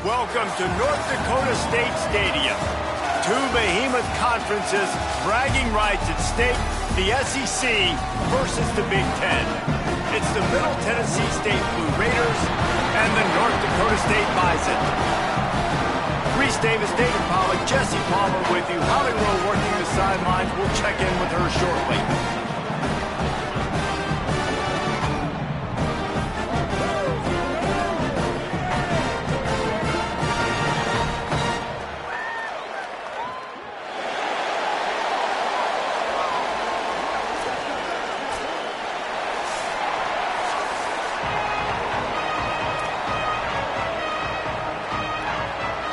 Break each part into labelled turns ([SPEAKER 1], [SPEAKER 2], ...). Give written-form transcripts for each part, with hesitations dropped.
[SPEAKER 1] Welcome to North Dakota State Stadium. Two behemoth conferences, bragging rights at stake, the SEC versus the Big Ten. It's the Middle Tennessee State Blue Raiders and the North Dakota State Bison. Reese Davis, David Pollock, Jesse Palmer with you. Holly Rowe working the sidelines. We'll check in with her shortly.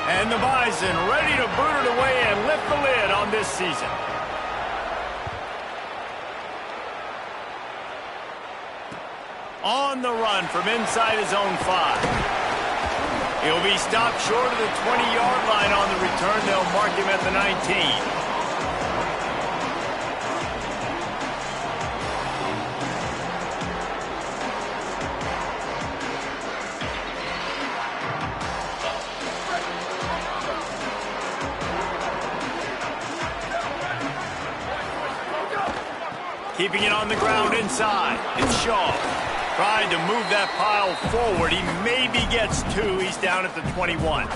[SPEAKER 1] And the Bison ready to boot it away and lift the lid on this season. On the run from inside his own 5. He'll be stopped short of the 20-yard line on the return. They'll mark him at the 19. Keeping it on the ground inside. It's Shaw. Trying to move that pile forward. He maybe gets 2. He's down at the 21.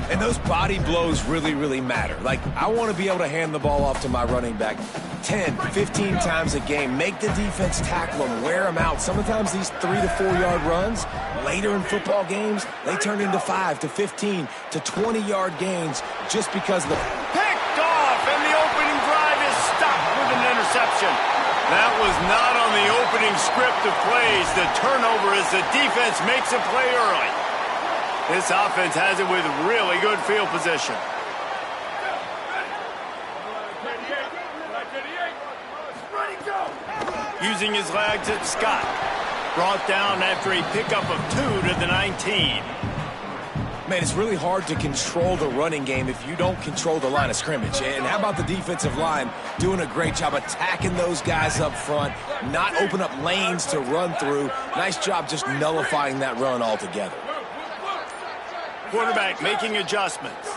[SPEAKER 2] And those body blows really, really matter. Like, I want to be able to hand the ball off to my running back 10, 15 times a game. Make the defense tackle them, wear them out. Sometimes these 3 to 4 yard runs, later in football games, they turn into 5 to 15 to 20-yard gains just because of the...
[SPEAKER 1] Picked off, and the opening drive is stopped with an interception. That was not on the opening script of plays. The turnover as the defense makes a play early. This offense has it with really good field position. Using his legs, it's Scott. Brought down after a pickup of 2 to the 19.
[SPEAKER 2] Man, it's really hard to control the running game if you don't control the line of scrimmage. And how about the defensive line doing a great job attacking those guys up front, not open up lanes to run through. Nice job just nullifying that run altogether.
[SPEAKER 1] Quarterback making adjustments.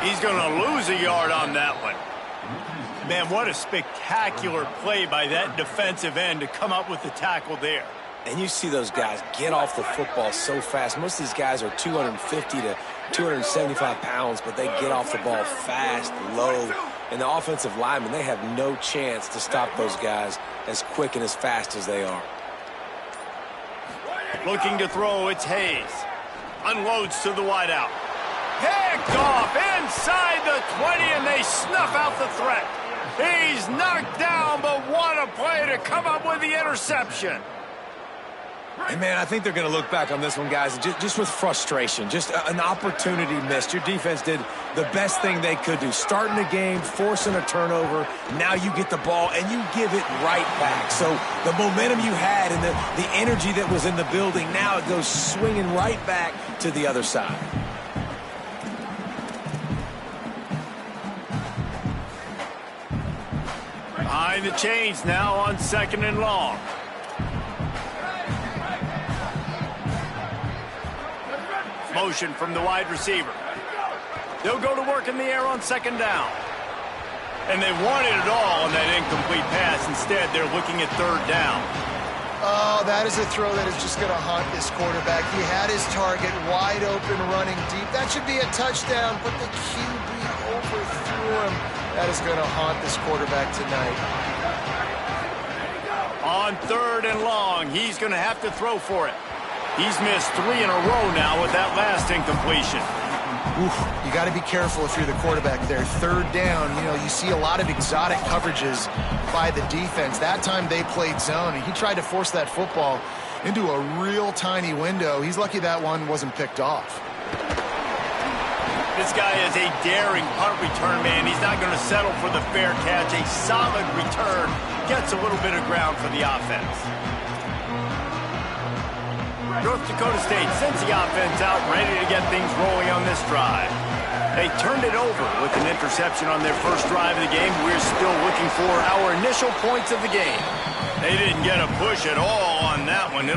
[SPEAKER 1] He's going to lose a yard on that one. Man, what a spectacular play by that defensive end to come up with the tackle there.
[SPEAKER 2] And you see those guys get off the football so fast. Most of these guys are 250 to 275 pounds, but they get off the ball fast, low. And the offensive linemen, they have no chance to stop those guys as quick and as fast as they are.
[SPEAKER 1] Looking to throw, it's Hayes. Unloads to the wideout. Picked off inside the 20, and they snuff out the threat. He's knocked down, but what a play to come up with the interception.
[SPEAKER 2] And, man, I think they're going to look back on this one, guys, just with frustration. Just an opportunity missed. Your defense did the best thing they could do. Starting the game, forcing a turnover. Now you get the ball, and you give it right back. So the momentum you had and the energy that was in the building, now it goes swinging right back to the other side.
[SPEAKER 1] Behind the chains now on 2nd and long. Motion from the wide receiver. They'll go to work in the air on 2nd down. And they wanted it all on that incomplete pass. Instead, they're looking at 3rd down.
[SPEAKER 3] Oh, that is a throw that is just going to haunt this quarterback. He had his target wide open, running deep. That should be a touchdown, but the QB overthrew him. That is going to haunt this quarterback tonight.
[SPEAKER 1] On 3rd and long, he's going to have to throw for it. He's missed 3 in a row now with that last incompletion.
[SPEAKER 3] Oof, you got to be careful if you're the quarterback there. 3rd down, you know, you see a lot of exotic coverages by the defense. That time they played zone, and he tried to force that football into a real tiny window. He's lucky that one wasn't picked off.
[SPEAKER 1] This guy is a daring punt return man. He's not going to settle for the fair catch. A solid return gets a little bit of ground for the offense. North Dakota State sends the offense out, ready to get things rolling on this drive. They turned it over with an interception on their first drive of the game. We're still looking for our initial points of the game. They didn't get a push at all on that one.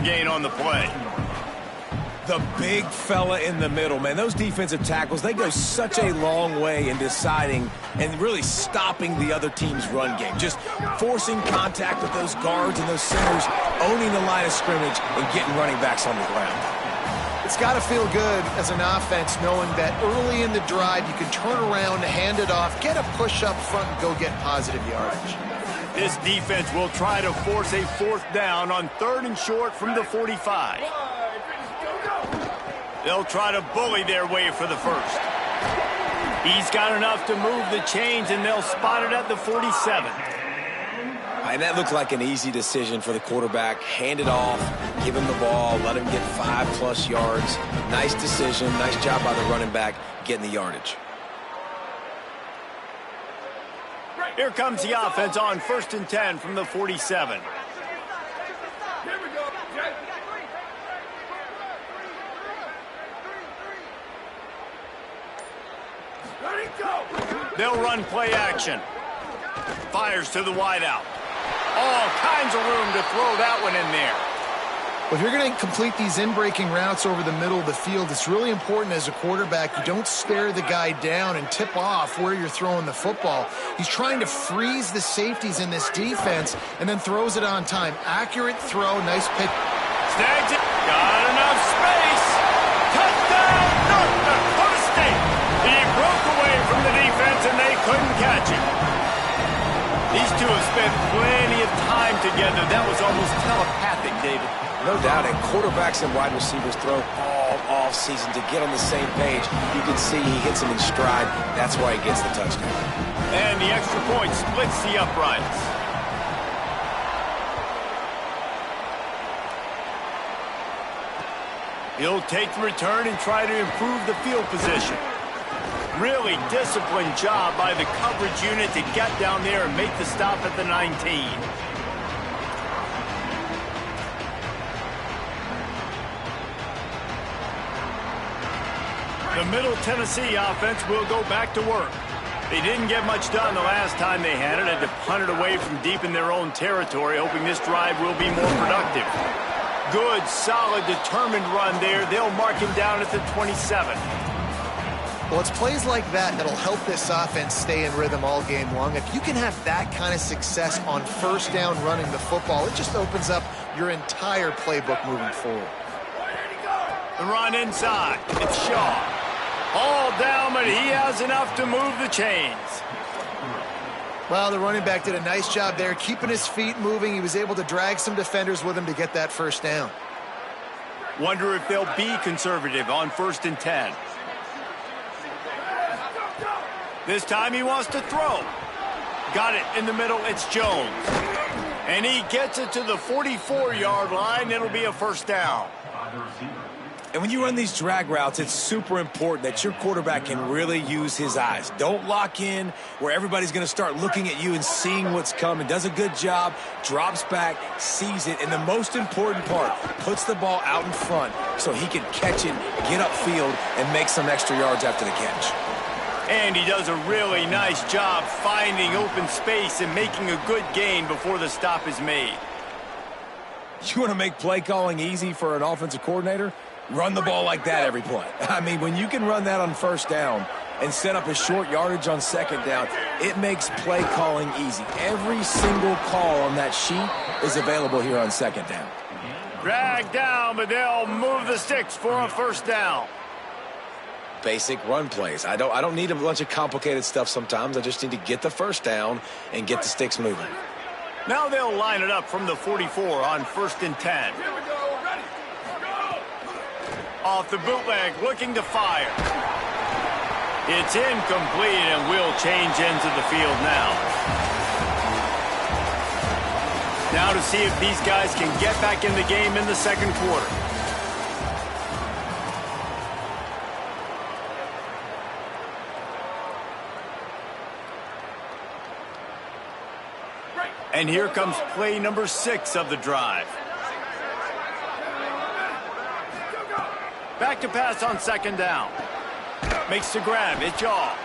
[SPEAKER 1] gain on the play.
[SPEAKER 2] The big fella in the middle, man. Those defensive tackles, they go such a long way in deciding and really stopping the other team's run game. Just forcing contact with those guards and those centers, owning the line of scrimmage, and getting running backs on the ground.
[SPEAKER 3] It's got to feel good as an offense knowing that early in the drive you can turn around, hand it off, get a push up front, and go get positive yardage.
[SPEAKER 1] This defense will try to force a 4th down on 3rd and short from the 45. They'll try to bully their way for the first. He's got enough to move the chains, and they'll spot it at the 47.
[SPEAKER 2] And that looked like an easy decision for the quarterback. Hand it off, give him the ball, let him get 5+ yards. Nice decision, nice job by the running back getting the yardage.
[SPEAKER 1] Here comes the offense on 1st and 10 from the 47. They'll run play action. Fires to the wideout. All kinds of room to throw that one in there.
[SPEAKER 3] Well, if you're going to complete these in-breaking routes over the middle of the field, it's really important as a quarterback you don't stare the guy down and tip off where you're throwing the football. He's trying to freeze the safeties in this defense and then throws it on time. Accurate throw, nice pick.
[SPEAKER 1] Snags it. Got enough space. Touchdown, North Dakota State. He broke away from the defense and they couldn't catch him. These two have spent plenty of time together. That was almost telepathic, David.
[SPEAKER 2] No doubt, and quarterbacks and wide receivers throw all off-season to get on the same page. You can see he hits them in stride. That's why he gets the touchdown.
[SPEAKER 1] And the extra point splits the uprights. He'll take the return and try to improve the field position. Really disciplined job by the coverage unit to get down there and make the stop at the 19. The Middle Tennessee offense will go back to work. They didn't get much done the last time they had it. Had to punt it away from deep in their own territory, hoping this drive will be more productive. Good, solid, determined run there. They'll mark him down at the 27.
[SPEAKER 3] Well, it's plays like that that'll help this offense stay in rhythm all game long. If you can have that kind of success on 1st down running the football, it just opens up your entire playbook moving forward.
[SPEAKER 1] The run inside. It's Shaw. All down, but he has enough to move the chains.
[SPEAKER 3] Well, the running back did a nice job there, keeping his feet moving. He was able to drag some defenders with him to get that 1st down.
[SPEAKER 1] Wonder if they'll be conservative on 1st and 10. This time he wants to throw. Got it in the middle. It's Jones. And he gets it to the 44-yard line. It'll be a 1st down.
[SPEAKER 2] And when you run these drag routes, it's super important that your quarterback can really use his eyes. Don't lock in where everybody's going to start looking at you and seeing what's coming. Does a good job, drops back, sees it, and the most important part, puts the ball out in front so he can catch it, get upfield, and make some extra yards after the catch.
[SPEAKER 1] And he does a really nice job finding open space and making a good gain before the stop is made.
[SPEAKER 2] You want to make play calling easy for an offensive coordinator? Run the ball like that every play. I mean, when you can run that on 1st down and set up a short yardage on 2nd down, it makes play calling easy. Every single call on that sheet is available here on 2nd down.
[SPEAKER 1] Drag down, but they'll move the sticks for a 1st down.
[SPEAKER 2] Basic run plays. I don't need a bunch of complicated stuff sometimes. I just need to get the 1st down and get the sticks moving.
[SPEAKER 1] Now they'll line it up from the 44 on 1st and 10. Off the bootleg, looking to fire. It's incomplete and will change into the field now. Now to see if these guys can get back in the game in the 2nd quarter. And here comes play number 6 of the drive. Back to pass on 2nd down. Makes the grab. It's off.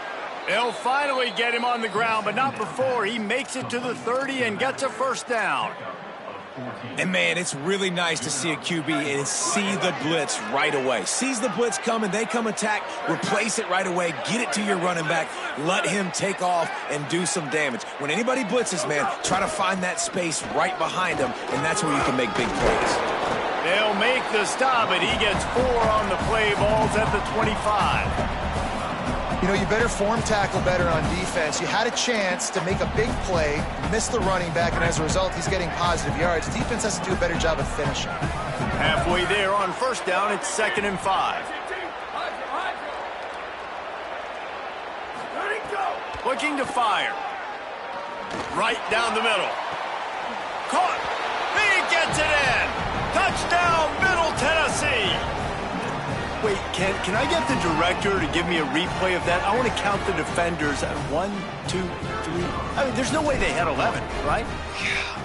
[SPEAKER 1] They'll finally get him on the ground, but not before he makes it to the 30 and gets a 1st down.
[SPEAKER 2] And, man, it's really nice to see a QB and see the blitz right away. Sees the blitz coming, they come attack, replace it right away, get it to your running back, let him take off and do some damage. When anybody blitzes, man, try to find that space right behind them, and that's where you can make big plays.
[SPEAKER 1] They'll make the stop, and he gets 4 on the play. Ball's at the 25.
[SPEAKER 3] You know, you better form tackle better on defense. You had a chance to make a big play, missed the running back, and as a result, he's getting positive yards. Defense has to do a better job of finishing.
[SPEAKER 1] Halfway there on first down, it's 2nd and 5. Looking to fire. Right down the middle. Caught. He gets it in. Touchdown, Middle Tennessee. Wait, can I get the director to give me a replay of that? I want to count the defenders at 1, 2, 3. I mean, there's no way they had 11, right?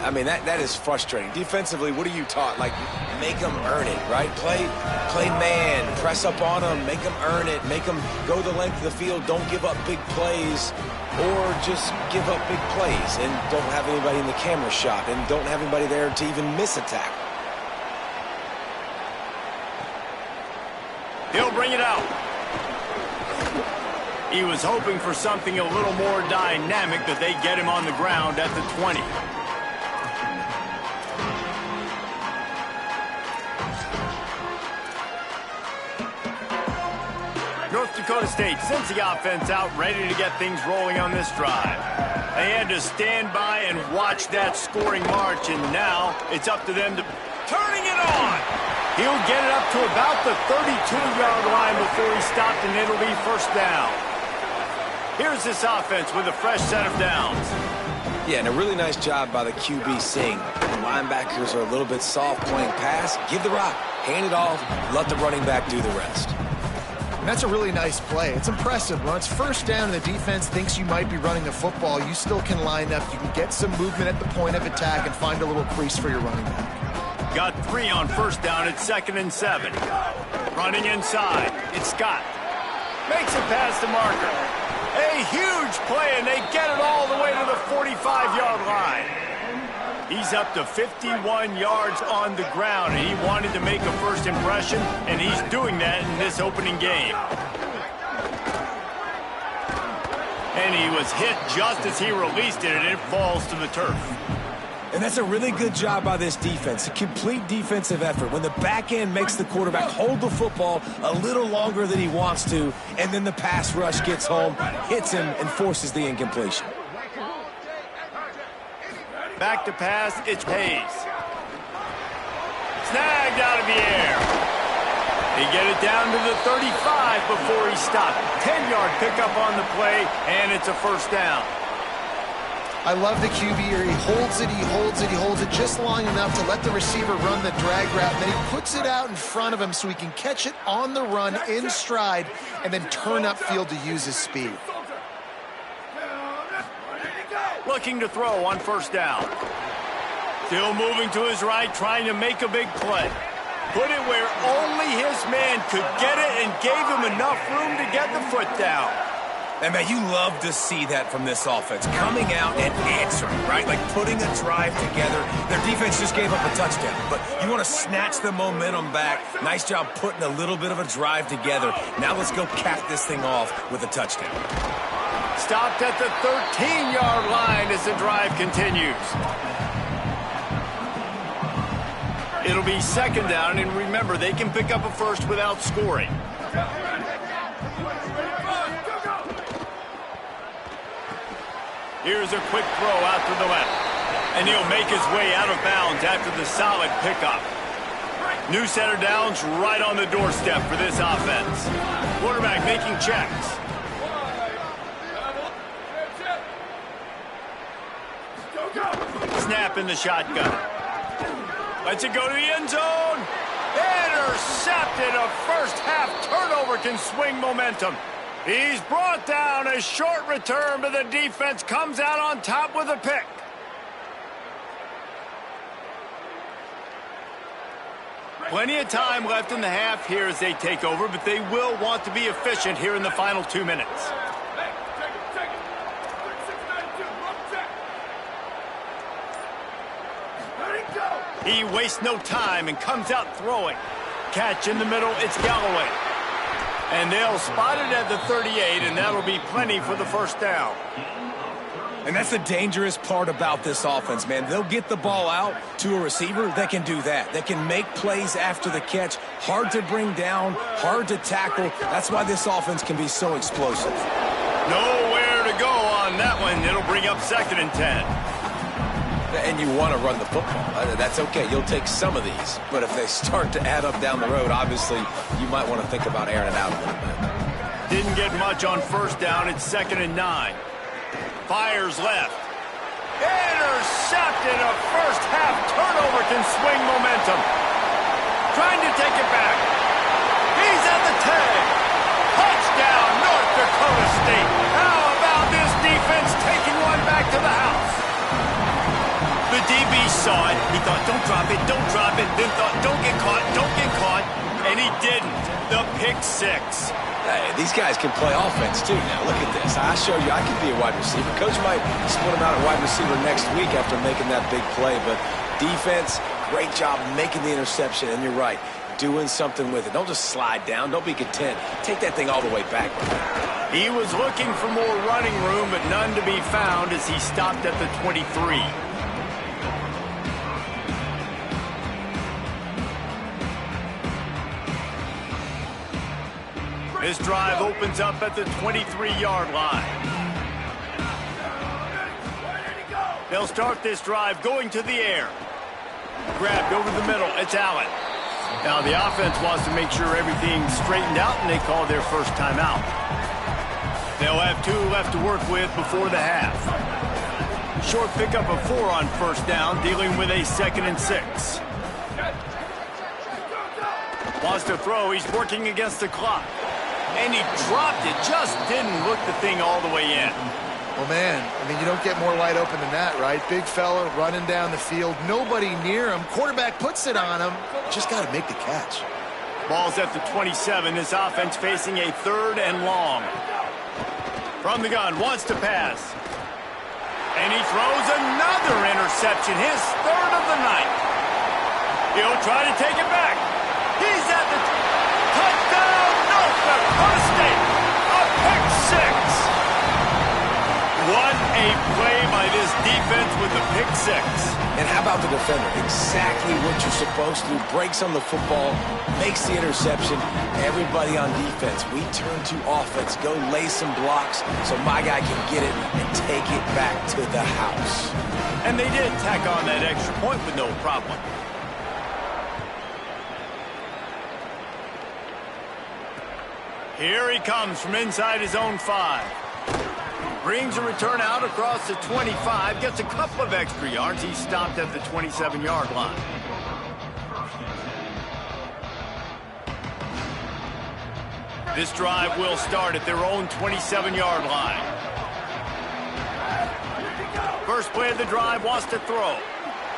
[SPEAKER 2] I mean, that is frustrating. Defensively, what are you taught? Like, make them earn it, right? Play man, press up on them, make them earn it, make them go the length of the field, don't give up big plays, or just give up big plays and don't have anybody in the camera shot and don't have anybody there to even miss a tackle.
[SPEAKER 1] He'll bring it out. He was hoping for something a little more dynamic, but they get him on the ground at the 20. North Dakota State sends the offense out, ready to get things rolling on this drive. They had to stand by and watch that scoring march, and now it's up to them to turning it on. He'll get it up to about the 32-yard line before he stopped, and it'll be first down. Here's this offense with a fresh set of downs.
[SPEAKER 2] Yeah, and a really nice job by the QB seeing the linebackers are a little bit soft playing pass. Give the rock, hand it off, let the running back do the rest.
[SPEAKER 3] And that's a really nice play. It's impressive. When it's first down and the defense thinks you might be running the football, you still can line up. You can get some movement at the point of attack and find a little crease for your running back.
[SPEAKER 1] Got 3 on first down at 2nd and 7. Running inside, it's Scott. Makes it past the marker. A huge play, and they get it all the way to the 45-yard line. He's up to 51 yards on the ground, and he wanted to make a first impression, and he's doing that in this opening game. And he was hit just as he released it, and it falls to the turf.
[SPEAKER 2] And that's a really good job by this defense, a complete defensive effort. When the back end makes the quarterback hold the football a little longer than he wants to, and then the pass rush gets home, hits him, and forces the incompletion.
[SPEAKER 1] Back to pass, it's Hayes. Snagged out of the air. They get it down to the 35 before he stopped. 10-yard pickup on the play, and it's a first down.
[SPEAKER 3] I love the QB here. He holds it, he holds it, he holds it just long enough to let the receiver run the drag route. And then he puts it out in front of him so he can catch it on the run in stride and then turn upfield to use his speed.
[SPEAKER 1] Looking to throw on first down. Still moving to his right, trying to make a big play. Put it where only his man could get it and gave him enough room to get the foot down.
[SPEAKER 2] And, man, you love to see that from this offense. Coming out and answering, right? Like putting a drive together. Their defense just gave up a touchdown. But you want to snatch the momentum back. Nice job putting a little bit of a drive together. Now let's go cap this thing off with a touchdown.
[SPEAKER 1] Stopped at the 13-yard line as the drive continues. It'll be second down, and remember, they can pick up a first without scoring. Here's a quick throw out to the left. And he'll make his way out of bounds after the solid pickup. New set of downs right on the doorstep for this offense. Quarterback making checks. Snap in the shotgun. Lets it go to the end zone. Intercepted. A first half turnover can swing momentum. He's brought down, a short return, but the defense comes out on top with a pick. Plenty of time left in the half here as they take over, but they will want to be efficient here in the final 2 minutes. He wastes no time and comes out throwing. Catch in the middle, it's Galloway. And they'll spot it at the 38, and that'll be plenty for the first down.
[SPEAKER 2] And that's the dangerous part about this offense, man. They'll get the ball out to a receiver that can do that. That can make plays after the catch. Hard to bring down, hard to tackle. That's why this offense can be so explosive.
[SPEAKER 1] Nowhere to go on that one. It'll bring up 2nd and 10.
[SPEAKER 2] And you want to run the football. That's okay. You'll take some of these. But if they start to add up down the road, obviously, you might want to think about airing it out a little bit.
[SPEAKER 1] Didn't get much on 1st down. It's 2nd and 9. Fires left. Intercepted. A first-half turnover can swing momentum. Trying to take it back. He's at the 10. Touchdown, North Dakota State. How about this defense taking one back to the house? The DB saw it. He thought, don't drop it, don't drop it. Then thought, don't get caught, don't get caught. And he didn't. The pick 6.
[SPEAKER 2] Hey, these guys can play offense, too. Now, look at this. I show you I can be a wide receiver. Coach might split him out at wide receiver next week after making that big play. But defense, great job making the interception. And you're right, doing something with it. Don't just slide down. Don't be content. Take that thing all the way back.
[SPEAKER 1] He was looking for more running room, but none to be found as he stopped at the 23. This drive opens up at the 23-yard line. They'll start this drive going to the air. Grabbed over the middle. It's Allen. Now the offense wants to make sure everything's straightened out, and they call their first timeout. They'll have 2 left to work with before the half. Short pickup of 4 on 1st down, dealing with a 2nd and 6. Wants to throw. He's working against the clock. And he dropped it. Just didn't look the thing all the way in.
[SPEAKER 3] Well, man, I mean, you don't get more wide open than that, right? Big fella running down the field. Nobody near him. Quarterback puts it on him. Just got to make the catch.
[SPEAKER 1] Ball's at the 27. This offense facing a 3rd and long. From the gun, wants to pass. And he throws another interception. His 3rd of the night. He'll try to take it back. He's at the touchdown, North Dakota State. A pick 6. What a play by this defense with the pick 6.
[SPEAKER 2] And how about the defender? Exactly what you're supposed to do. Breaks on the football, makes the interception. Everybody on defense, we turn to offense. Go lay some blocks so my guy can get it and take it back to the house.
[SPEAKER 1] And they did tack on that extra point with no problem. Here he comes from inside his own 5. Brings a return out across the 25. Gets a couple of extra yards. He's stopped at the 27-yard line. This drive will start at their own 27-yard line. First play of the drive, wants to throw.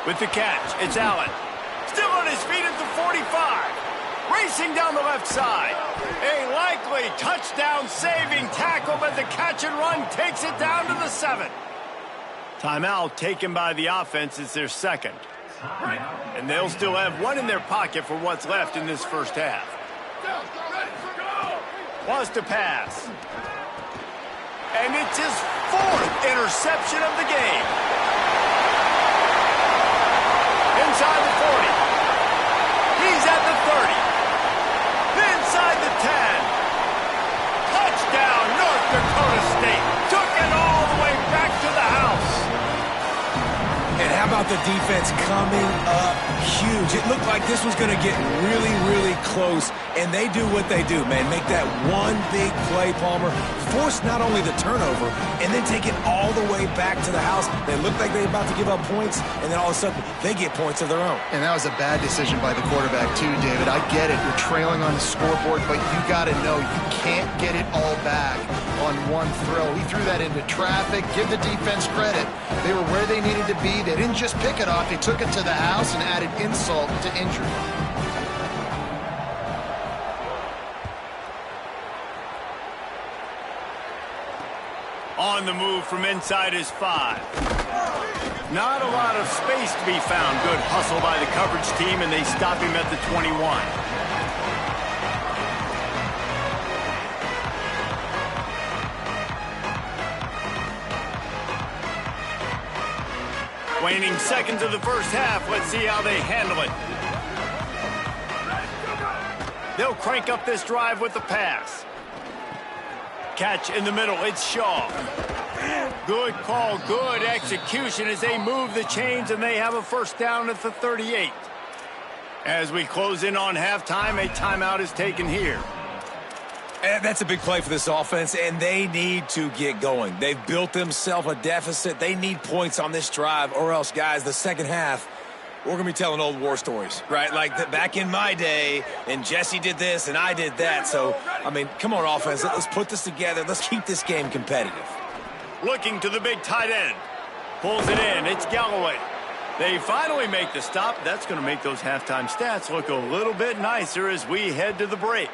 [SPEAKER 1] With the catch, it's Allen. Still on his feet at the 45. Racing down the left side. A likely touchdown-saving tackle, but the catch and run takes it down to the 7. Timeout taken by the offense. It's their 2nd. And they'll still have 1 in their pocket for what's left in this first half. Wants to pass. And it's his 4th interception of the game. Inside the 40. He's at the 30. Inside the 10. Touchdown, North Dakota State. Took it all the way back to the house.
[SPEAKER 2] And how about the defense coming up huge? It looked like this was going to get really, really close, and they do what they do, man. Make that one big play, Palmer. Force not only the turnover, and then take it all the way back to the house. They looked like they were about to give up points, and then all of a sudden, they get points of their own.
[SPEAKER 3] And that was a bad decision by the quarterback, too, David. I get it. You're trailing on the scoreboard, but you got to know you can't get it all back on one throw. He threw that into traffic. Give the defense credit. They were where they needed to be. They didn't just pick it off. They took it to the house and added insult to injury.
[SPEAKER 1] On the move from inside his 5. Not a lot of space to be found. Good hustle by the coverage team, and they stop him at the 21. Waning seconds of the first half. Let's see how they handle it. They'll crank up this drive with the pass. Catch in the middle. It's Shaw. Good call, good execution as they move the chains, and they have a first down at the 38. As we close in on halftime, a timeout is taken here.
[SPEAKER 2] And that's a big play for this offense, and they need to get going. They've built themselves a deficit. They need points on this drive, or else, guys, the second half, we're going to be telling old war stories, right? Like back in my day, and Jesse did this, and I did that. So, I mean, come on, offense. Let's put this together. Let's keep this game competitive.
[SPEAKER 1] Looking to the big tight end. Pulls it in. It's Galloway. They finally make the stop. That's going to make those halftime stats look a little bit nicer as we head to the break.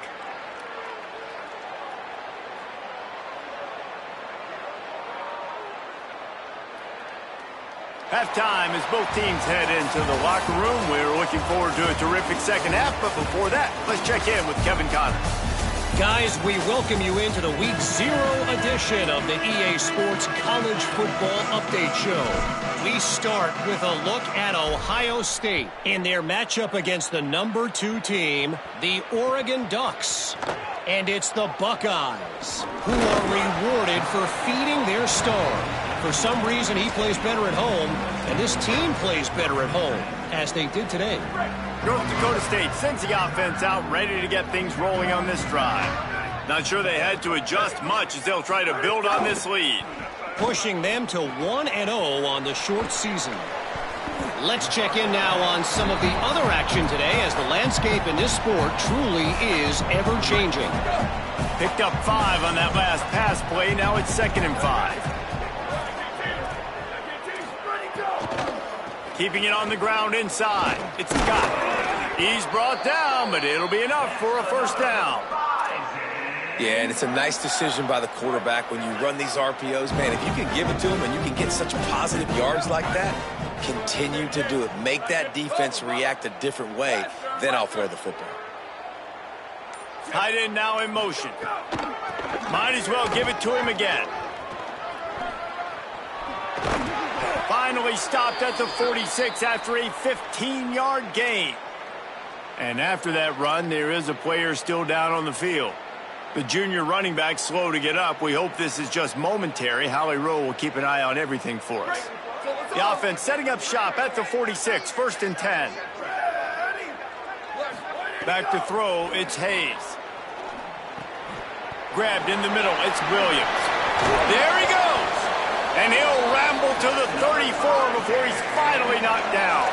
[SPEAKER 1] Halftime as both teams head into the locker room. We're looking forward to a terrific second half, but before that, let's check in with Kevin Connors.
[SPEAKER 4] Guys, we welcome you into the Week 0 edition of the EA Sports College Football Update Show. We start with a look at Ohio State in their matchup against the number 2 team, the Oregon Ducks. And it's the Buckeyes who are rewarded for feeding their star. For some reason, he plays better at home, and this team plays better at home, as they did today.
[SPEAKER 1] North Dakota State sends the offense out, ready to get things rolling on this drive. Not sure they had to adjust much as they'll try to build on this lead.
[SPEAKER 4] Pushing them to 1-0 on the short season. Let's check in now on some of the other action today, as the landscape in this sport truly is ever-changing.
[SPEAKER 1] Picked up 5 on that last pass play. Now it's 2nd and 5. Keeping it on the ground inside. It's Scott. He's brought down, but it'll be enough for a first down.
[SPEAKER 2] Yeah, and it's a nice decision by the quarterback when you run these RPOs. Man, if you can give it to him and you can get such positive yards like that, continue to do it. Make that defense react a different way, then I'll throw the football.
[SPEAKER 1] Tight end now in motion. Might as well give it to him again. Finally stopped at the 46 after a 15-yard gain. And after that run, there is a player still down on the field. The junior running back slow to get up. We hope this is just momentary. Howie Rowe will keep an eye on everything for us. The offense setting up shop at the 46, 1st and 10. Back to throw, it's Hayes. Grabbed in the middle, it's Williams. There he goes! And he'll ramble to the 34 before he's finally knocked down.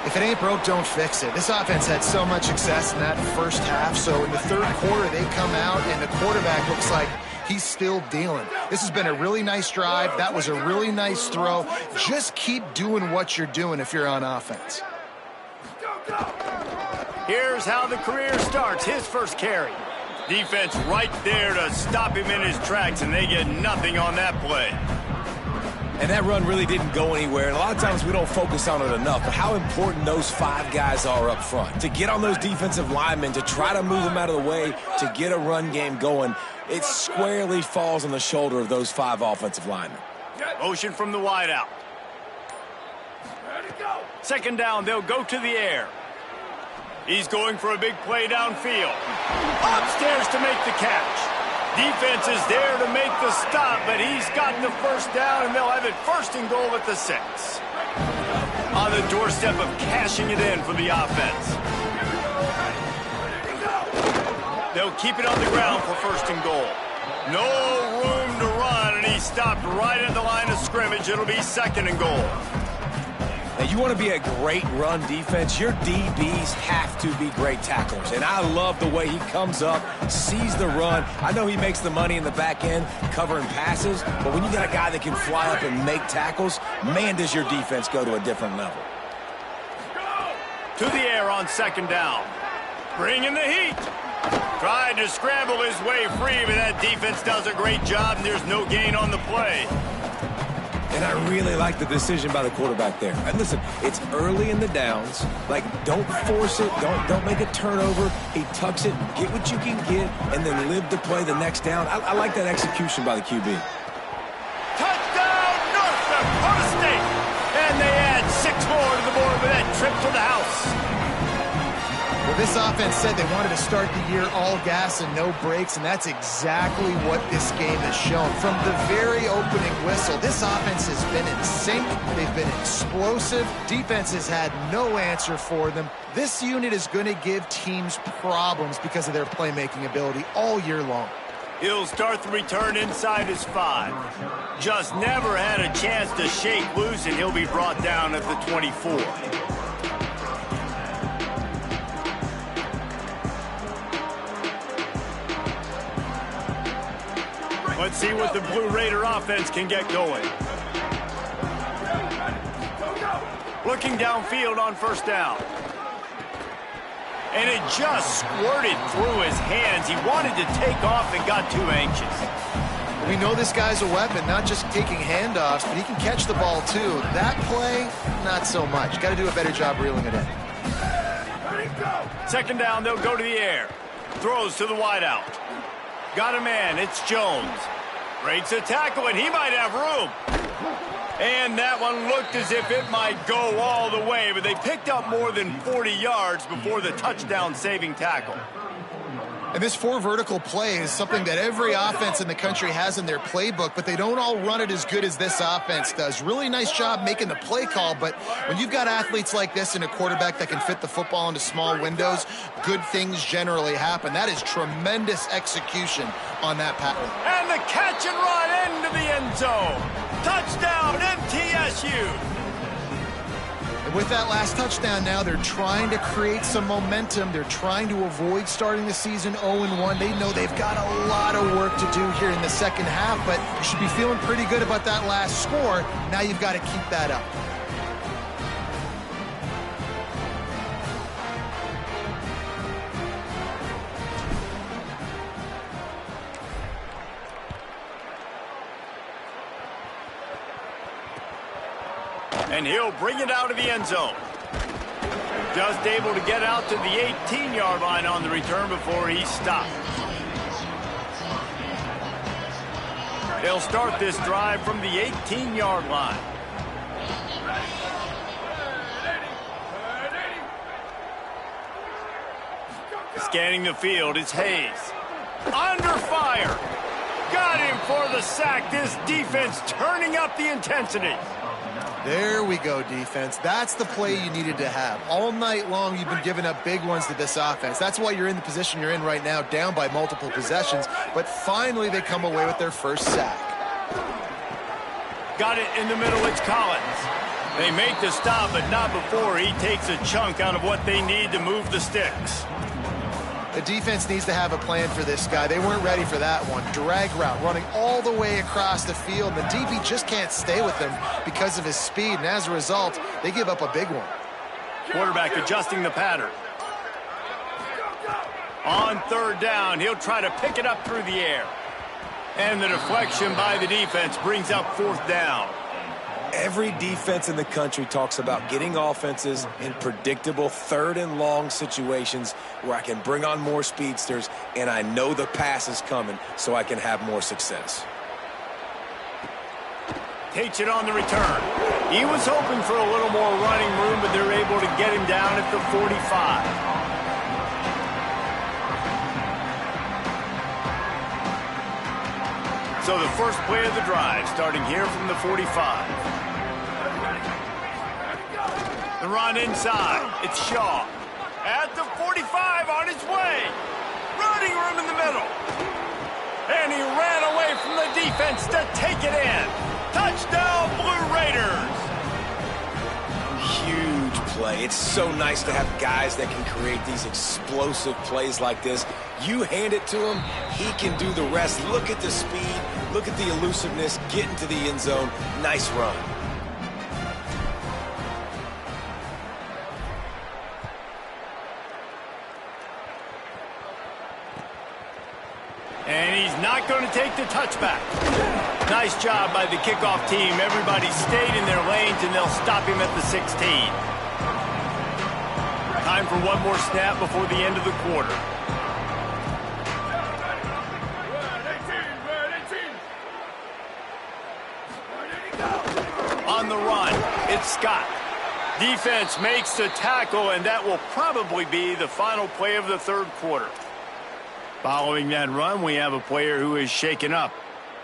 [SPEAKER 3] If it ain't broke, don't fix it. This offense had so much success in that first half, so in the third quarter, they come out, and the quarterback looks like he's still dealing. This has been a really nice drive. That was a really nice throw. Just keep doing what you're doing if you're on offense.
[SPEAKER 1] Here's how the career starts. His first carry. Defense right there to stop him in his tracks, and they get nothing on that play.
[SPEAKER 2] And that run really didn't go anywhere. And a lot of times we don't focus on it enough, but how important those 5 guys are up front. To get on those defensive linemen, to try to move them out of the way, to get a run game going, it squarely falls on the shoulder of those 5 offensive linemen.
[SPEAKER 1] Motion from the wideout. 2nd down, they'll go to the air. He's going for a big play downfield. Upstairs to make the catch. Defense is there to make the stop, but he's got the first down, and they'll have it 1st and goal at the 6. On the doorstep of cashing it in for the offense. They'll keep it on the ground for 1st and goal. No room to run, and he stopped right at the line of scrimmage. It'll be 2nd and goal.
[SPEAKER 2] Now, you want to be a great run defense, your DBs have to be great tacklers. And I love the way he comes up, sees the run. I know he makes the money in the back end covering passes, but when you got a guy that can fly up and make tackles, man, does your defense go to a different level.
[SPEAKER 1] To the air on 2nd down. Bringing the heat. Tried to scramble his way free, but that defense does a great job, and there's no gain on the play.
[SPEAKER 2] And I really like the decision by the quarterback there. And listen, it's early in the downs. Like, don't force it. Don't make a turnover. He tucks it, get what you can get, and then live to play the next down. I like that execution by the QB.
[SPEAKER 1] Touchdown, North Dakota State! And they add 6 more to the board with that trip to the house.
[SPEAKER 3] Well, this offense said they wanted to start the year all gas and no brakes, and that's exactly what this game has shown. From the very opening whistle, this offense has been in sync. They've been explosive. Defense has had no answer for them. This unit is going to give teams problems because of their playmaking ability all year long.
[SPEAKER 1] He'll start the return inside his 5. Just never had a chance to shake loose, and he'll be brought down at the 24. Let's see what the Blue Raider offense can get going. Looking downfield on first down. And it just squirted through his hands. He wanted to take off and got too anxious.
[SPEAKER 3] We know this guy's a weapon, not just taking handoffs, but he can catch the ball too. That play, not so much. Got to do a better job reeling it in.
[SPEAKER 1] Second down, they'll go to the air. Throws to the wideout. Got a man, it's Jones. Breaks a tackle, and he might have room. And that one looked as if it might go all the way, but they picked up more than 40 yards before the touchdown-saving tackle.
[SPEAKER 3] And this 4 vertical play is something that every offense in the country has in their playbook, but they don't all run it as good as this offense does. Really nice job making the play call, but when you've got athletes like this and a quarterback that can fit the football into small windows, good things generally happen. That is tremendous execution on that pattern.
[SPEAKER 1] And the catch and run into the end zone. Touchdown, MTSU.
[SPEAKER 3] With that last touchdown now, they're trying to create some momentum. They're trying to avoid starting the season 0-1. They know they've got a lot of work to do here in the second half, but you should be feeling pretty good about that last score. Now you've got to keep that up.
[SPEAKER 1] And he'll bring it out of the end zone. Just able to get out to the 18-yard line on the return before he stopped. They'll start this drive from the 18-yard line. Scanning the field is Hayes. Under fire. Got him for the sack. This defense turning up the intensity.
[SPEAKER 3] There we go, defense. That's the play you needed to have. All night long, you've been giving up big ones to this offense. That's why you're in the position you're in right now, down by multiple possessions. But finally, they come away with their first sack.
[SPEAKER 1] Got it in the middle. It's Collins. They make the stop, but not before he takes a chunk out of what they need to move the sticks.
[SPEAKER 3] The defense needs to have a plan for this guy. They weren't ready for that one. Drag route, running all the way across the field. The DB just can't stay with him because of his speed, and as a result, they give up a big one.
[SPEAKER 1] Quarterback adjusting the pattern. On third down, he'll try to pick it up through the air. And the deflection by the defense brings up fourth down.
[SPEAKER 2] Every defense in the country talks about getting offenses in predictable third and long situations where I can bring on more speedsters and I know the pass is coming so I can have more success.
[SPEAKER 1] Takes it on the return. He was hoping for a little more running room, but they're able to get him down at the 45. So the first play of the drive starting here from the 45. The run inside. It's Shaw. At the 45 on his way. Running room in the middle. And he ran away from the defense to take it in. Touchdown, Blue Raiders.
[SPEAKER 2] Huge play. It's so nice to have guys that can create these explosive plays like this. You hand it to him, he can do the rest. Look at the speed. Look at the elusiveness. Get into the end zone. Nice run.
[SPEAKER 1] And he's not going to take the touchback. Nice job by the kickoff team. Everybody stayed in their lanes, and they'll stop him at the 16. Time for one more snap before the end of the quarter. On the run, it's Scott. Defense makes the tackle, and that will probably be the final play of the third quarter. Following that run, we have a player who is shaken up.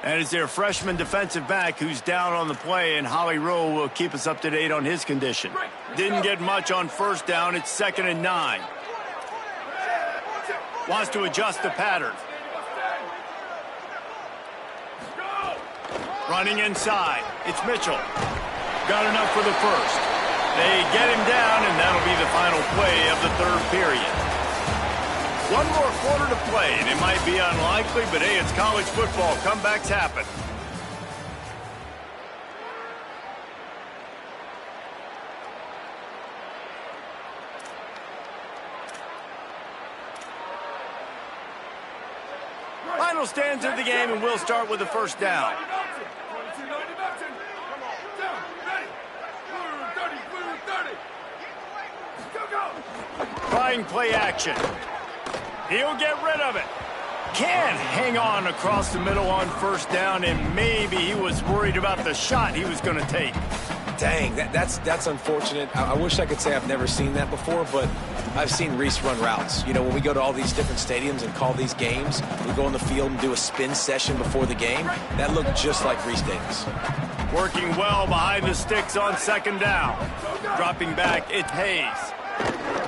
[SPEAKER 1] And it's their freshman defensive back who's down on the play, and Holly Rowe will keep us up to date on his condition. Didn't get much on first down. It's 2nd and 9. Wants to adjust the pattern. Running inside. It's Mitchell. Got enough for the first. They get him down, and that'll be the final play of the third period. One more quarter to play, and it might be unlikely, but hey, it's college football. Comebacks happen. Final stands of the game, and we'll start with the first down. Trying play action. He'll get rid of it. Can't hang on across the middle on first down, and maybe he was worried about the shot he was going to take.
[SPEAKER 2] Dang, that's unfortunate. I wish I could say I've never seen that before, but I've seen Reese run routes. You know, when we go to all these different stadiums and call these games, we go on the field and do a spin session before the game. That looked just like Reese Davis.
[SPEAKER 1] Working well behind the sticks on second down. Dropping back, it's Hayes.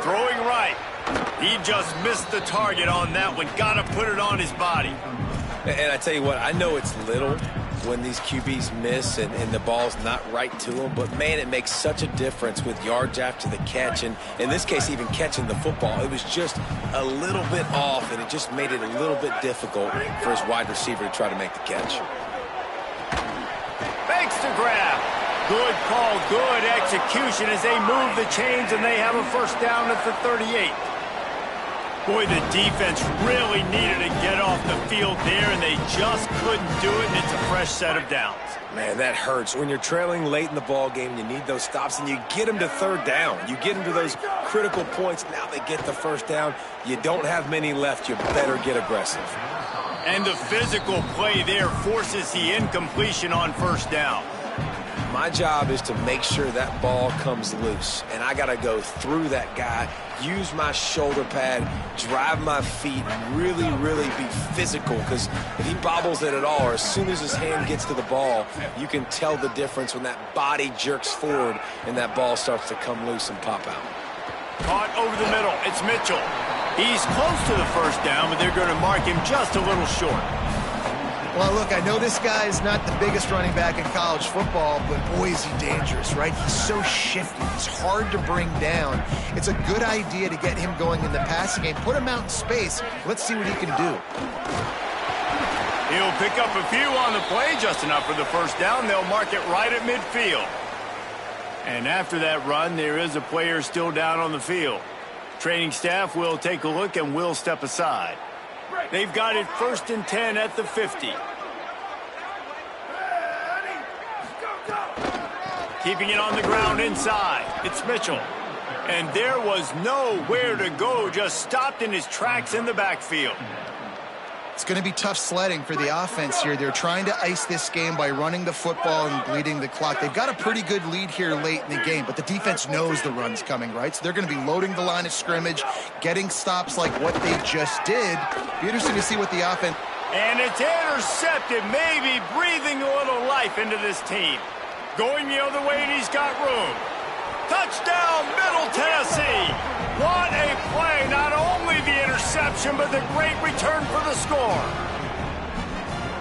[SPEAKER 1] Throwing right. He just missed the target on that one. Got to put it on his body.
[SPEAKER 2] And I tell you what, I know it's little when these QBs miss and the ball's not right to them, but man, it makes such a difference with yards after the catch, and in this case, even catching the football. It was just a little bit off, and it just made it a little bit difficult for his wide receiver to try to make the catch.
[SPEAKER 1] Fakes to grab. Good call, good execution as they move the chains, and they have a first down at the 38. Boy, the defense really needed to get off the field there, and they just couldn't do it, and it's a fresh set of downs.
[SPEAKER 2] Man, that hurts. When you're trailing late in the ball game, you need those stops, and you get them to third down. You get them to those critical points. Now they get the first down. You don't have many left. You better get aggressive.
[SPEAKER 1] And the physical play there forces the incompletion on first down.
[SPEAKER 2] My job is to make sure that ball comes loose, and I got to go through that guy, use my shoulder pad, drive my feet, and really, really be physical, because if he bobbles it at all, or as soon as his hand gets to the ball, you can tell the difference when that body jerks forward and that ball starts to come loose and pop out.
[SPEAKER 1] Caught over the middle. It's Mitchell. He's close to the first down, but they're going to mark him just a little short.
[SPEAKER 3] Well, look, I know this guy is not the biggest running back in college football, but boy, is he dangerous, right? He's so shifty. He's hard to bring down. It's a good idea to get him going in the passing game. Put him out in space. Let's see what he can do.
[SPEAKER 1] He'll pick up a few on the play, just enough for the first down. They'll mark it right at midfield. And after that run, there is a player still down on the field. Training staff will take a look and will step aside. They've got it 1st and 10 at the 50. Keeping it on the ground inside. It's Mitchell. And there was nowhere to go, just stopped in his tracks in the backfield.
[SPEAKER 3] It's going to be tough sledding for the offense here. They're trying to ice this game by running the football and bleeding the clock. They've got a pretty good lead here late in the game, but the defense knows the run's coming, right? So they're going to be loading the line of scrimmage, getting stops like what they just did. Be interesting to see what the offense...
[SPEAKER 1] And it's intercepted, maybe breathing a little life into this team. Going the other way, and he's got room. Touchdown, Middle Tennessee. What a play. Not only the interception, but the great return for the score.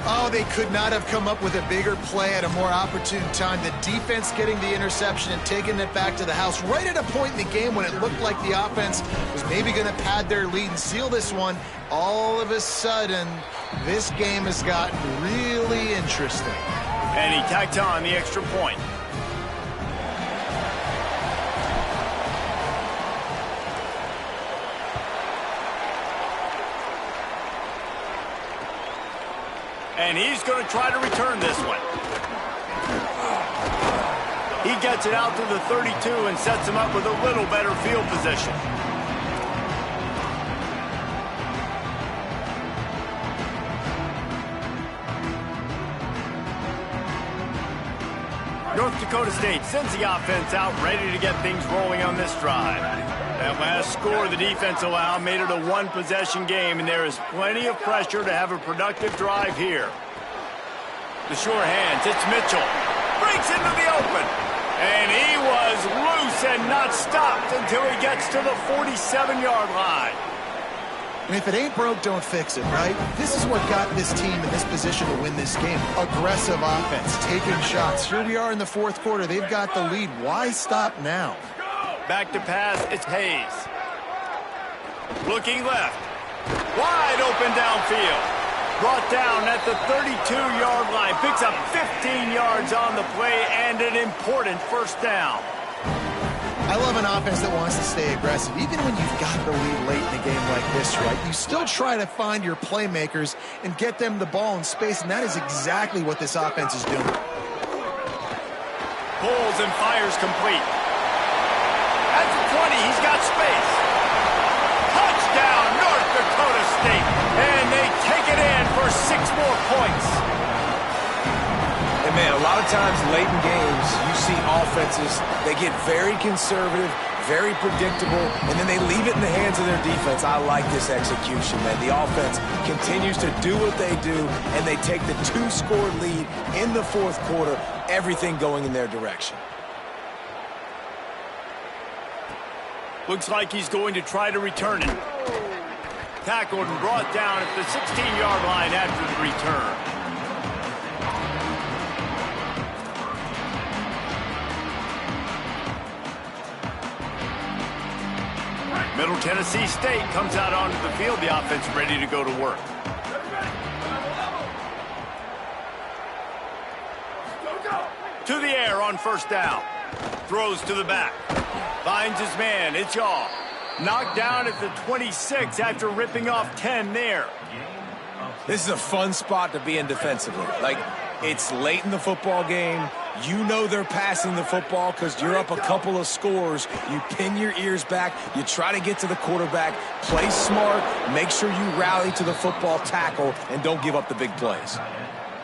[SPEAKER 3] Oh, they could not have come up with a bigger play at a more opportune time. The defense getting the interception and taking it back to the house right at a point in the game when it looked like the offense was maybe going to pad their lead and seal this one. All of a sudden, this game has gotten really interesting.
[SPEAKER 1] And he tacked on the extra point. And he's going to try to return this one. He gets it out to the 32 and sets him up with a little better field position. North Dakota State sends the offense out, ready to get things rolling on this drive. That last score the defense allowed made it a one-possession game, and there is plenty of pressure to have a productive drive here. The sure hands, it's Mitchell. Breaks into the open. And he was loose and not stopped until he gets to the 47-yard line.
[SPEAKER 3] And if it ain't broke, don't fix it, right? This is what got this team in this position to win this game. Aggressive offense, taking shots. Here we are in the fourth quarter. They've got the lead. Why stop now?
[SPEAKER 1] Back to pass, it's Hayes. Looking left. Wide open downfield. Brought down at the 32-yard line. Picks up 15 yards on the play and an important first down.
[SPEAKER 3] I love an offense that wants to stay aggressive. Even when you've got the lead late in a game like this, right, you still try to find your playmakers and get them the ball in space, and that is exactly what this offense is doing.
[SPEAKER 1] Pulls and fires complete. At the 20, he's got space. Touchdown, North Dakota State. And they take it in for 6 more points.
[SPEAKER 2] And man, a lot of times late in games, you see offenses, they get very conservative, very predictable, and then they leave it in the hands of their defense. I like this execution, man. The offense continues to do what they do, and they take the 2-score lead in the fourth quarter, everything going in their direction.
[SPEAKER 1] Looks like he's going to try to return it. Tackled and brought down at the 16-yard line after the return. Middle Tennessee State comes out onto the field. The offense ready to go to work. To the air on first down. Throws to the back. Finds his man. It's Yaw. Knocked down at the 26 after ripping off 10 there.
[SPEAKER 2] This is a fun spot to be in defensively. Like, it's late in the football game. You know they're passing the football because you're up a couple of scores. You pin your ears back. You try to get to the quarterback. Play smart. Make sure you rally to the football tackle and don't give up the big plays.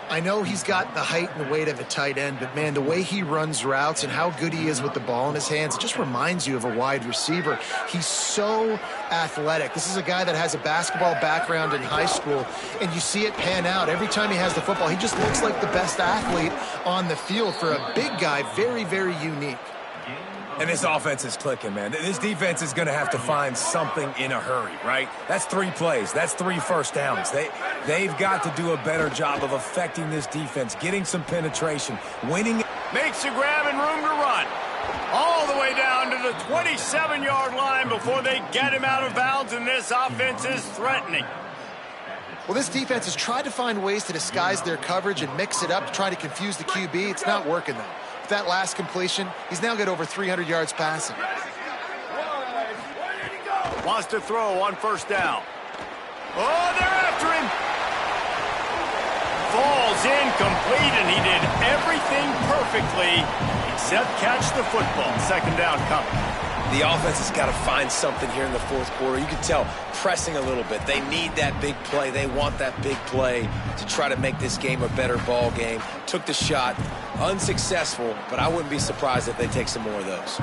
[SPEAKER 3] I know he's got the height and the weight of a tight end, but, man, the way he runs routes and how good he is with the ball in his hands, it just reminds you of a wide receiver. He's so athletic. This is a guy that has a basketball background in high school, and you see it pan out. Every time he has the football, he just looks like the best athlete on the field. For a big guy, very, very unique.
[SPEAKER 2] And this offense is clicking, man. This defense is going to have to find something in a hurry, right? That's 3 plays. That's 3 first downs. They've got to do a better job of affecting this defense, getting some penetration, winning.
[SPEAKER 1] Makes the grab and room to run. All the way down to the 27-yard line before they get him out of bounds, and this offense is threatening.
[SPEAKER 3] Well, this defense has tried to find ways to disguise their coverage and mix it up to try to confuse the QB. It's not working, though. With that last completion, he's now got over 300 yards passing.
[SPEAKER 1] Wants to throw on first down. Oh, they're after him. Falls incomplete, and he did everything perfectly except catch the football. Second down coming.
[SPEAKER 2] The offense has got to find something here in the fourth quarter. You can tell pressing a little bit. They need that big play. They want that big play to try to make this game a better ball game. Took the shot. Unsuccessful, but I wouldn't be surprised if they take some more of those.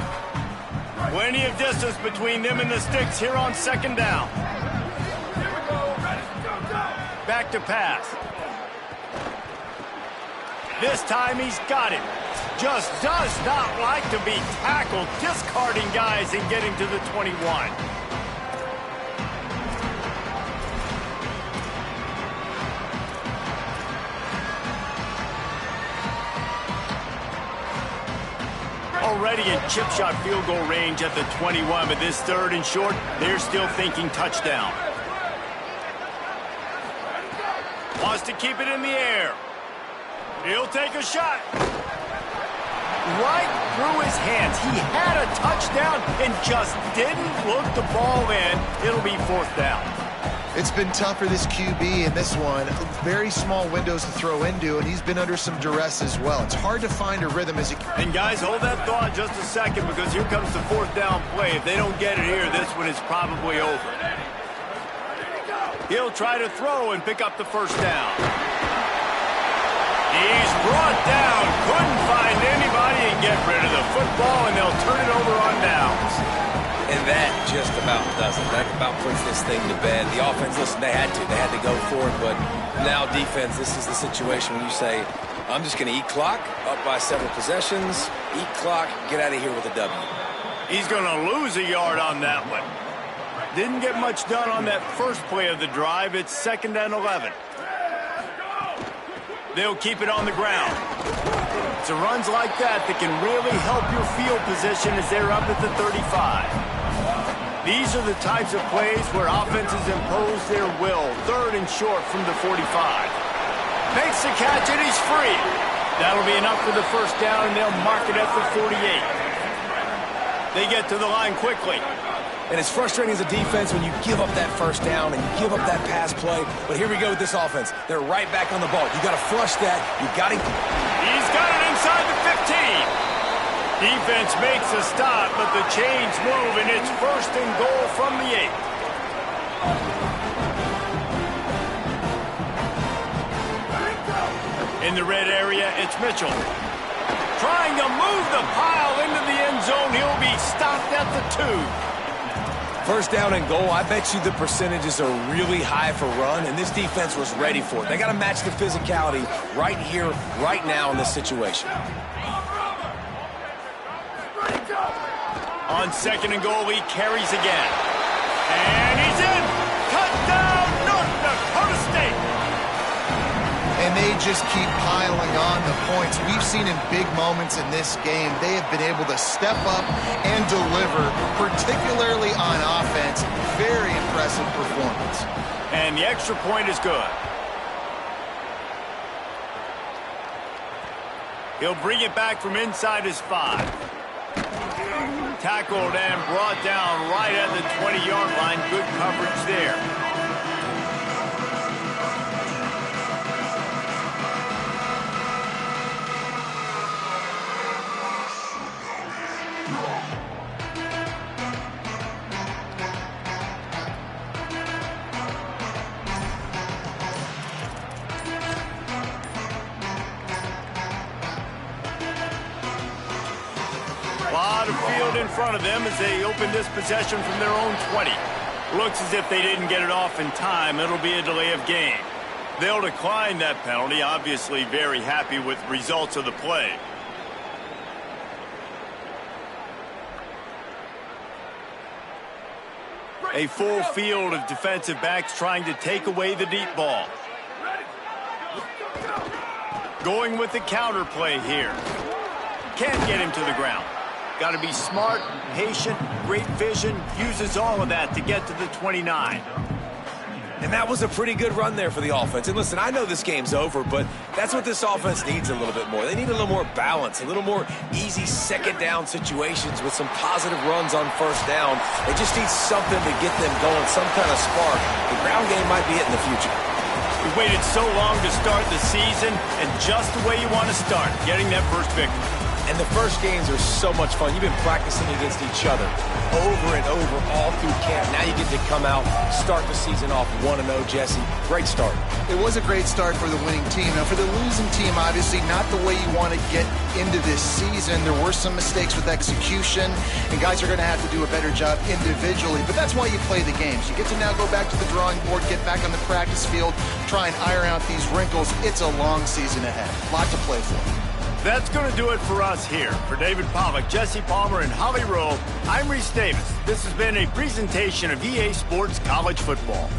[SPEAKER 1] Plenty of distance between them and the sticks here on second down. Back to pass. This time he's got it. Just does not like to be tackled, discarding guys and getting to the 21. Already in chip shot field goal range at the 21, but this third and short, they're still thinking touchdown. Wants to keep it in the air. He'll take a shot. Right through his hands. He had a touchdown and just didn't look the ball in. It'll be fourth down.
[SPEAKER 3] It's been tough for this QB in this one. Very small windows to throw into, and he's been under some duress as well. It's hard to find a rhythm as he...
[SPEAKER 1] And guys, hold that thought just a second, because here comes the fourth down play. If they don't get it here, this one is probably over. He'll try to throw and pick up the first down. He's brought down. Couldn't find anybody and get rid of the football, and they'll turn it over on downs.
[SPEAKER 2] And that just about does it. That about puts this thing to bed. The offense, listen, they had to go for it, but now defense, this is the situation when you say, I'm just going to eat clock, up by several possessions, eat clock, get out of here with a W.
[SPEAKER 1] He's going to lose a yard on that one. Didn't get much done on that first play of the drive. It's 2nd and 11. They'll keep it on the ground. It's runs like that that can really help your field position as they're up at the 35. These are the types of plays where offenses impose their will. 3rd and short from the 45. Makes the catch, and he's free. That'll be enough for the first down, and they'll mark it at the 48. They get to the line quickly.
[SPEAKER 2] And it's frustrating as a defense when you give up that first down and you give up that pass play. But here we go with this offense. They're right back on the ball. You got to flush that. You got to...
[SPEAKER 1] He's got it inside the 15. Defense makes a stop, but the chains move, and it's 1st and goal from the 8. In the red area, it's Mitchell. Trying to move the pile into the end zone. He'll be stopped at the 2.
[SPEAKER 2] First down and goal, I bet you the percentages are really high for run, and this defense was ready for it. They got to match the physicality right here, right now in this situation.
[SPEAKER 1] On 2nd and goal, he carries again. And he's in! Touchdown, North Dakota State!
[SPEAKER 3] And they just keep piling on the points. We've seen in big moments in this game, they have been able to step up and deliver, particularly on offense. Very impressive performance.
[SPEAKER 1] And the extra point is good. He'll bring it back from inside his 5. Tackled and brought down right at the 20-yard line. Good coverage there. Field in front of them as they open this possession from their own 20. Looks as if they didn't get it off in time. It'll be a delay of game. They'll decline that penalty, obviously very happy with the results of the play. A full field of defensive backs trying to take away the deep ball. Going with the counter play here. Can't get him to the ground. Got to be smart, patient, great vision, uses all of that to get to the 29.
[SPEAKER 2] And that was a pretty good run there for the offense. And listen, I know this game's over, but that's what this offense needs a little bit more. They need a little more balance, a little more easy 2nd down situations with some positive runs on 1st down. They just need something to get them going, some kind of spark. The ground game might be it in the future.
[SPEAKER 1] We waited so long to start the season, and just the way you want to start, getting that first victory.
[SPEAKER 2] And the first games are so much fun. You've been practicing against each other over and over all through camp. Now you get to come out, start the season off 1-0, Jesse. Great start.
[SPEAKER 3] It was a great start for the winning team. Now, for the losing team, obviously not the way you want to get into this season. There were some mistakes with execution, and guys are going to have to do a better job individually. But that's why you play the games. You get to now go back to the drawing board, get back on the practice field, try and iron out these wrinkles. It's a long season ahead. A lot to play for.
[SPEAKER 1] That's going to do it for us here. For David Pollack, Jesse Palmer, and Holly Rowe, I'm Reese Davis. This has been a presentation of EA Sports College Football.